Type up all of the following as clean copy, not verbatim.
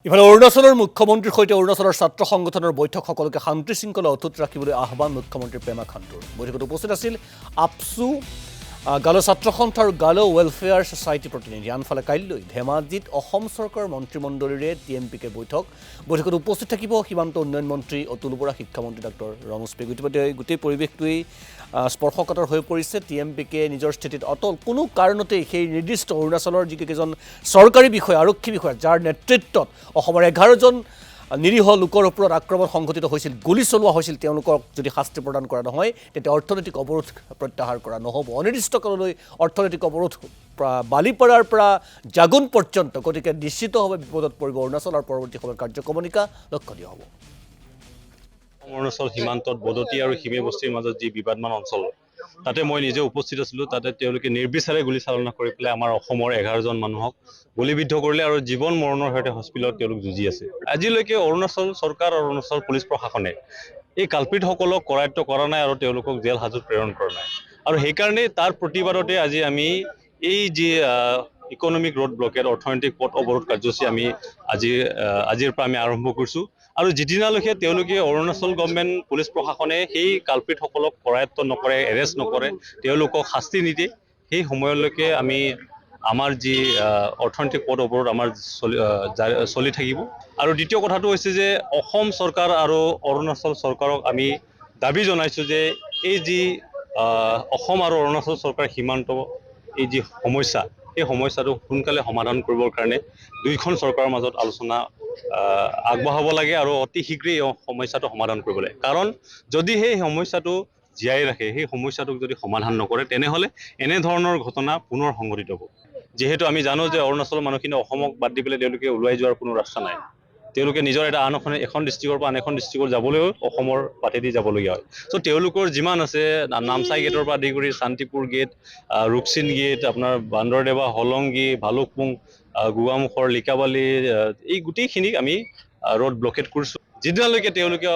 ইফালে অৰুণাচলৰ মুখ্যমন্ত্ৰীৰ সৈতে অৰুণাচলৰ ছাত্ৰ সংগঠনৰ বৈঠক সকলোকে শান্তি শৃংখলা অটুট ৰাখিবলৈ আহ্বান মুখ্যমন্ত্ৰী পেমা খাণ্ডুৰ। বৈঠকত উপস্থিত আছিল আপছু গালো ছাত্ৰ সন্থ আৰু গালো ৱেলফেয়াৰ ছ'চাইটি প্ৰতিনিধি। আনফালে কাইলৈ ধেমাজিত অসম চৰকাৰৰ মন্ত্ৰীমণ্ডলীৰে টিএমপিকে বৈঠকত উপস্থিত থাকিব সীমান্ত উন্নয়ন মন্ত্ৰী অতুল বৰা, শিক্ষামন্ত্ৰী ডক্টৰ ৰমেশ পেগু। ইতিমধ্যে গোটেই পৰিৱেশটোৱেই স্পৰ্শকাতৰ হৈ পৰিছে। টিএমপিকে নিজৰ স্থিতিত অটল, কোনো কাৰণতেই সেই নিৰ্দিষ্ট অৰুণাচলৰ যিকেইজন চৰকাৰী বিষয়া, আৰক্ষী বিষয়া, যাৰ নেতৃত্বত অসমৰ 11জন নিৰীহ লোকৰ ওপৰত আক্ৰমণ সংঘটিত হৈছিল, গুলী চলোৱা হৈছিল, তেওঁলোকক যদি শাস্তি প্ৰদান কৰা নহয় তেতিয়া অৰ্থনৈতিক অৱৰোধ প্ৰত্যাহাৰ কৰা নহ'ব। অনিৰ্দিষ্টকাললৈ অৰ্থনৈতিক অৱৰোধ বালিপাৰাৰ পৰা জাগুন পৰ্যন্ত। গতিকে নিশ্চিতভাৱে বিপদত পৰিব অৰুণাচল আৰু পৰৱৰ্তী সময়ত কাৰ্যক্ৰমণিকা লক্ষ্য দিয়া হ'ব। অৰুণাচল সীমান্তত বদতি আৰু সীমে বস্তিৰ মাজত যি বিবাদমান অঞ্চল, তাতে মই নিজে উপস্থিত আছিলোঁ। তাতে তেওঁলোকে নিৰ্বিচাৰে গুলী চালনা কৰি পেলাই আমাৰ অসমৰ 11জন মানুহক গুলীবিদ্ধ কৰিলে আৰু জীৱন মৰণৰ সৈতে হস্পিটেলত তেওঁলোক যুঁজি আছে। আজিলৈকে অৰুণাচল চৰকাৰ আৰু অৰুণাচল পুলিচ প্ৰশাসনে এই কালপিতসকলক কৰায়ত্ব কৰা নাই আৰু তেওঁলোকক জেল হাজত প্ৰেৰণ কৰা নাই। আৰু সেইকাৰণে তাৰ প্ৰতিবাদতে আজি আমি এই যি ইকনমিক ৰোড ব্লকেট, অৰ্থনৈতিক পথ অৱৰোধ কাৰ্যসূচী আমি আজিৰ পৰা আমি আৰম্ভ কৰিছোঁ। আৰু যিদিনালৈকে তেওঁলোকে অৰুণাচল গভৰ্ণমেণ্ট পুলিচ প্ৰশাসনে সেই কালপিতসকলক কৰায়ত্ব নকৰে, এৰেষ্ট নকৰে, তেওঁলোকক শাস্তি নিদিয়ে, সেই সময়লৈকে আমি আমাৰ যি অৰ্থনৈতিক পথ অৱৰোধ আমাৰ চলি থাকিব। আৰু দ্বিতীয় কথাটো হৈছে যে অসম চৰকাৰ আৰু অৰুণাচল চৰকাৰক আমি দাবী জনাইছোঁ যে এই যি অসম আৰু অৰুণাচল চৰকাৰ সীমান্ত এই যি সমস্যা, সেই সমস্যাটো সোনকালে সমাধান কৰিবৰ কাৰণে দুয়োখন চৰকাৰৰ মাজত আলোচনা আগবঢ়াব লাগে আৰু অতি শীঘ্ৰেই এই সমস্যাটো সমাধান কৰিব লাগে। কাৰণ যদি সেই সমস্যাটো জীয়াই ৰাখে, সেই সমস্যাটোক যদি সমাধান নকৰে, তেনেহ'লে এনেধৰণৰ ঘটনা পুনৰ সংঘটিত হ'ব। যিহেতু আমি জানো যে অৰুণাচলৰ মানুহখিনি অসমক বাদ দি পেলাই তেওঁলোকে ওলাই যোৱাৰ কোনো ৰাস্তা নাই। তেওঁলোকে নিজৰ এখন ডিষ্ট্ৰিক্টৰ পৰা আন এখন ডিষ্ট্ৰিক্টত যাবলৈও অসমৰ বাটেদি যাবলগীয়া হয়। চ' তেওঁলোকৰ যিমান আছে, নামচাই গেটৰ পৰা আদি কৰি শান্তিপুৰ গেট, ৰুকচিন গেট, আপোনাৰ বান্দৰদেৱা, হলংগি, ভালুকপুং, গোৱামুখৰ লিকাবালি, এই গোটেইখিনিক আমি ৰোড ব্লকেট কৰিছোঁ। যিদিনালৈকে তেওঁলোকে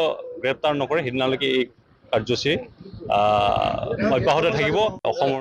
গ্ৰেপ্তাৰ নকৰে, সেইদিনালৈকে এই কাৰ্যসূচী অব্যাহত থাকিব। অসমৰ